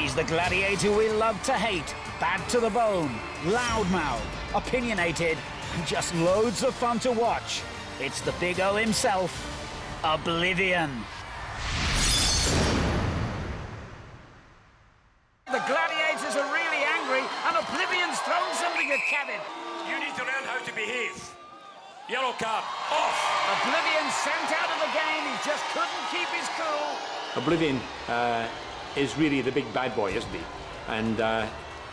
He's the gladiator we love to hate, bad to the bone, loudmouth, opinionated, and just loads of fun to watch. It's the Big O himself, Oblivion. The gladiators are really angry, and Oblivion's thrown something at Kevin. You need to learn how to behave. Yellow card, off. Oblivion sent out of the game, he just couldn't keep his cool. Oblivion is really the big bad boy, isn't he? And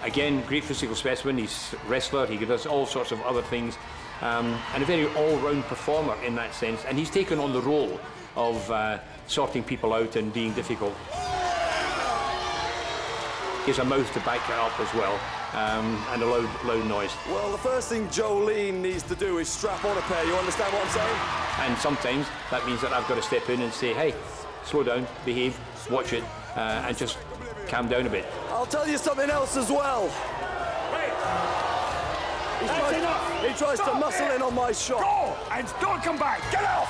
again, great physical specimen. He's a wrestler, he does all sorts of other things, and a very all-round performer in that sense. And he's taken on the role of sorting people out and being difficult. He has a mouth to back it up as well, and a loud noise. Well, the first thing Jolene needs to do is strap on a pair, you understand what I'm saying? And sometimes that means that I've got to step in and say, hey, slow down, behave, watch it, and just calm down a bit. I'll tell you something else as well. Wait. He tries to muscle in on my shot. Go, and don't come back. Get off.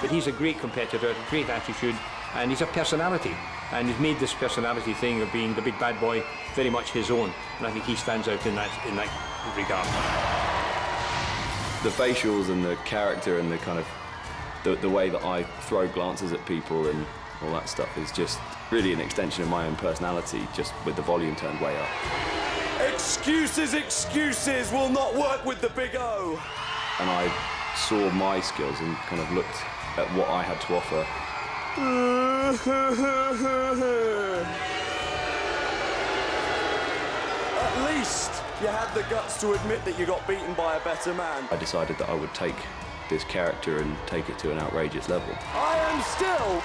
But he's a great competitor, great attitude, and he's a personality. And he's made this personality thing of being the big bad boy very much his own. And I think he stands out in that regard. The facials and the character and the kind of the way that I throw glances at people and all that stuff is just really an extension of my own personality, just with the volume turned way up. Excuses will not work with the Big O. And I saw my skills and kind of looked at what I had to offer. At least you had the guts to admit that you got beaten by a better man. I decided that I would take this character and take it to an outrageous level. I am still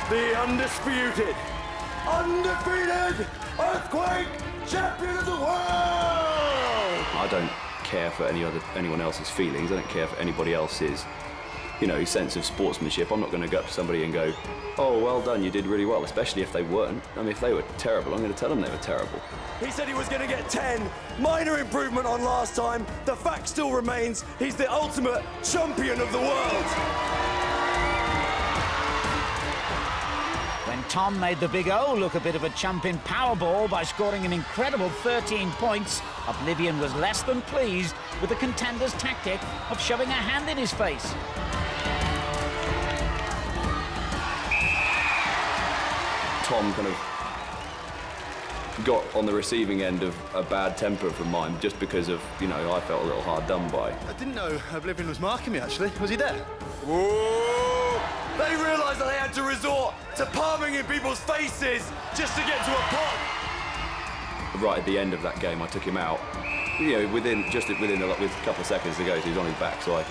the undisputed, undefeated Earthquake Champion of the World! I don't care for anyone else's feelings. I don't care for anybody else's, sense of sportsmanship. I'm not going to go up to somebody and go, oh, well done, you did really well, especially if they weren't. I mean, if they were terrible, I'm going to tell them they were terrible. He said he was going to get 10. Minor improvement on last time. The fact still remains, he's the ultimate champion of the world. When Tom made the Big O look a bit of a champ in Powerball by scoring an incredible 13 points, Oblivion was less than pleased with the contender's tactic of shoving a hand in his face. Tom kind of got on the receiving end of a bad temper from mine just because of, I felt a little hard done by. I didn't know Oblivion was marking me, actually. Was he there? Whoa! They realised that they had to resort to palming in people's faces just to get to a pot. Right at the end of that game, I took him out. With a couple of seconds to go, so he was on his back, so I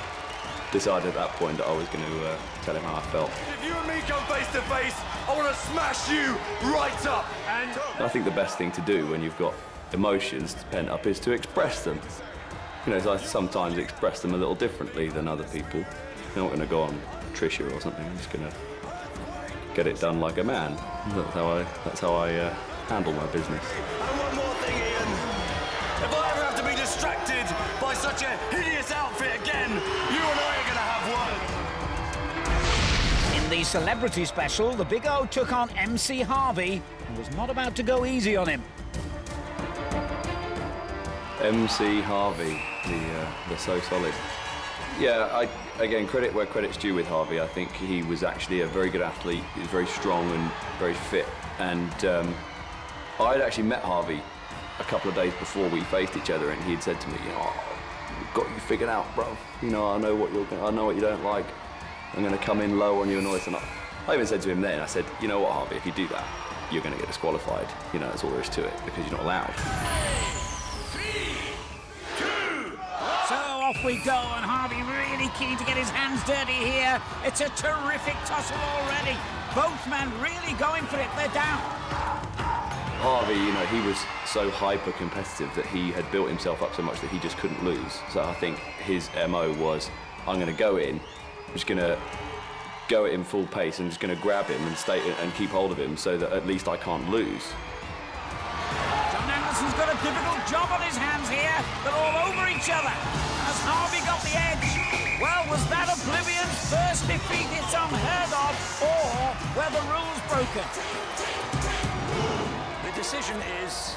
decided at that point that I was going to tell him how I felt. If you and me come face to face, I want to smash you right up. And I think the best thing to do when you've got emotions pent up is to express them. So I sometimes express them a little differently than other people. I'm not going to go on Trisha or something. I'm just going to get it done like a man. That's how I handle my business. And one more thing, Ian. If I ever have to be distracted by such a hideous outfit again, you and I are going to have one. In the celebrity special, the Big O took on MC Harvey and was not about to go easy on him. MC Harvey, the So Solid. Yeah, again, credit where credit's due with Harvey. I think he was actually a very good athlete. He was very strong and very fit. And I'd actually met Harvey a couple of days before we faced each other, and he'd said to me, I've got you figured out, bro. I know what you don't like. I'm going to come in low on you and all this. And I even said to him then, I said, you know what, Harvey, if you do that, you're going to get disqualified. That's all there is to it, because you're not allowed. So off we go, and Harvey really keen to get his hands dirty here. It's a terrific tussle already. Both men really going for it. They're down. Harvey, he was so hyper-competitive that he had built himself up so much that he just couldn't lose. So I think his MO was, I'm going to go in, I'm just going to go at him full pace and just going to grab him and keep hold of him so that at least I can't lose. John Anderson's got a difficult job on his hands here. They're all over each other. Has Harvey got the edge? Well, was that Oblivion's first defeat? It's unheard of, or were the rules broken? decision is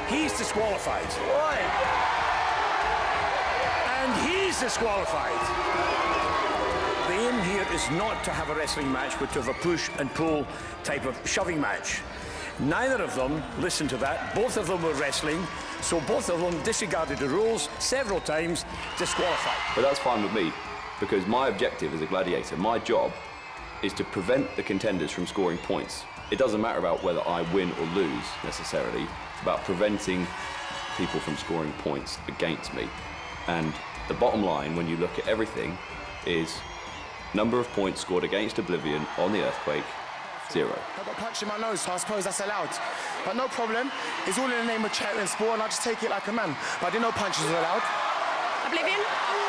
he's disqualified. Why? And he's disqualified. The aim here is not to have a wrestling match, but to have a push and pull type of shoving match. Neither of them listened to that. Both of them were wrestling, so both of them disregarded the rules several times, disqualified. But that's fine with me, because my objective as a gladiator, my job, is to prevent the contenders from scoring points. It doesn't matter about whether I win or lose, necessarily. It's about preventing people from scoring points against me. And the bottom line, when you look at everything, is number of points scored against Oblivion on the Earthquake, 0. I got punched in my nose, so I suppose that's allowed. But no problem. It's all in the name of charity and sport, and I just take it like a man. But I didn't know punches were allowed. Oblivion?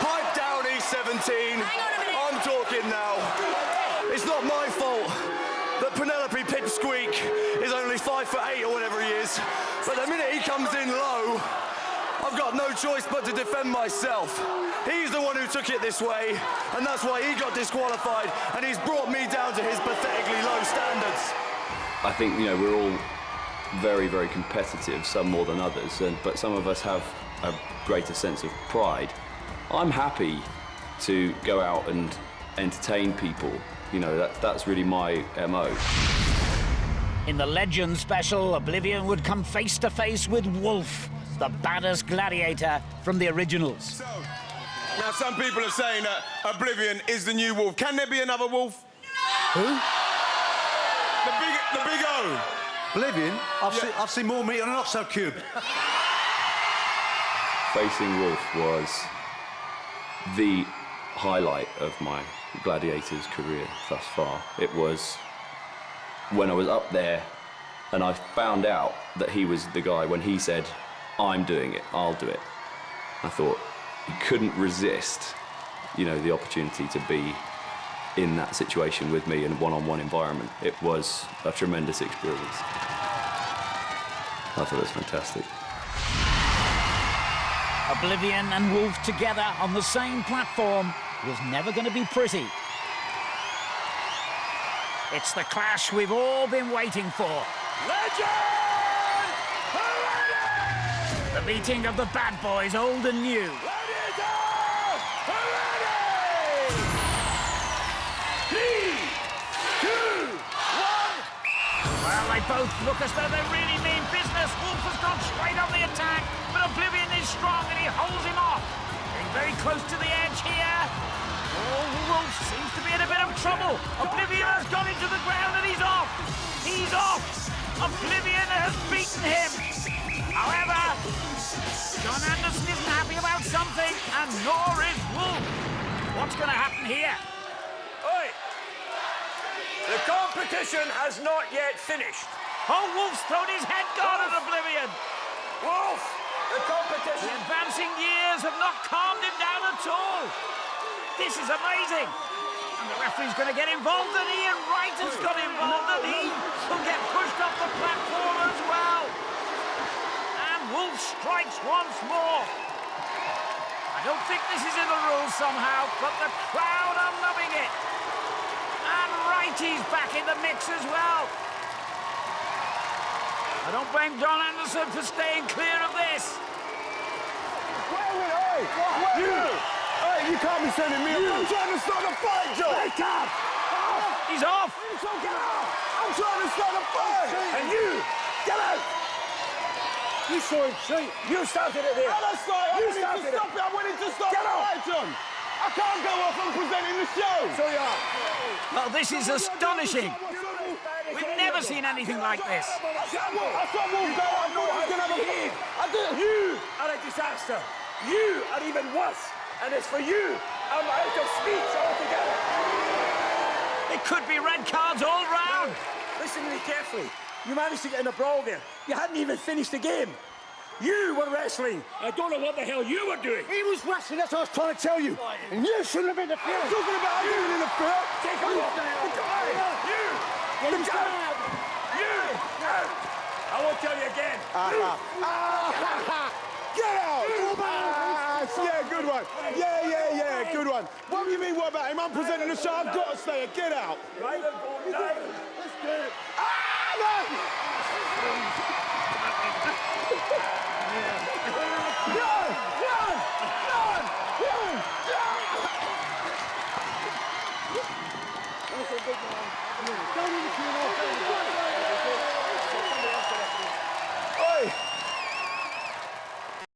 Pipe down, E17. Hang on a minute. I'm talking now. It's not my fault that Penelope Pipsqueak is only 5'8" or whatever he is. But the minute he comes in low, I've got no choice but to defend myself. He's the one who took it this way, and that's why he got disqualified, and he's brought me down to his pathetically low standards. I think, you know, we're all very, very competitive, some more than others, but some of us have a greater sense of pride. I'm happy to go out and entertain people. You know, that's really my MO. In the Legend special, Oblivion would come face to face with Wolf, the baddest gladiator from the originals. Now, some people are saying that Oblivion is the new Wolf. Can there be another Wolf? Who? The big O. Oblivion? I've seen more meat on an Oxo cube. Facing Wolf was the highlight of my gladiator's career thus far. It was when I was up there and I found out that he was the guy when he said, "I'm doing it, I'll do it." I thought you couldn't resist, you know, the opportunity to be in that situation with me in a one-on-one environment. It was a tremendous experience. I thought it was fantastic. Oblivion and Wolf together on the same platform was never going to be pretty. It's the clash we've all been waiting for. Legend! Hooray! The meeting of the bad boys, old and new. Gladiator! Hooray! 3, 2, 1. Well, they both look as though they really mean business. Wolf has gone straight on the attack, but Oblivion is strong and he holds him off. Getting very close to the edge here. Oh, Wolf seems to be in a bit of trouble. Oblivion has gone into the ground and he's off. He's off. Oblivion has beaten him. However, John Anderson isn't happy about something, and nor is Wolf. What's going to happen here? Oi! The competition has not yet finished. Oh, Wolf's thrown his head guard at Oblivion. Wolf! The The competition... advancing years have not calmed him down at all. This is amazing. And the referee's going to get involved, and Ian Wright has got involved, and he will get pushed off the platform as well. And Wolf strikes once more. I don't think this is in the rules somehow, but the crowd are loving it. And Wrighty's back in the mix as well. I don't blame John Anderson for staying clear of this. Hey, you can't be sending me. I'm trying to start a fight, Joe. Wake up! He's off. What are you talking about? I'm trying to start a fight. And you, get out! You saw him cheat. You started it here. I don't start. I You wanted started to it. stop it. I wanted to stop Get the out. fight, John. I can't go off and presenting the show. So you are. Well, this is astonishing. We've never seen anything like this. I saw Wolf go. I thought he was going to have a fight. I did. You are a disaster. You are even worse. And as for you, I'm out of speech altogether. It could be red cards all round. Listen to me carefully. You managed to get in a brawl there. You hadn't even finished the game. You were wrestling. I don't know what the hell you were doing. He was wrestling. That's what I was trying to tell you. And you shouldn't have interfered. I'm talking about you in the field. Take a look. You! Get out! You! Out! I won't tell you again. Get out! Yeah, good one. Yeah, good one. What do you mean, what about him? I'm presenting the show. I've got to stay here. Get out. Right, go down. Let's do it. Go to the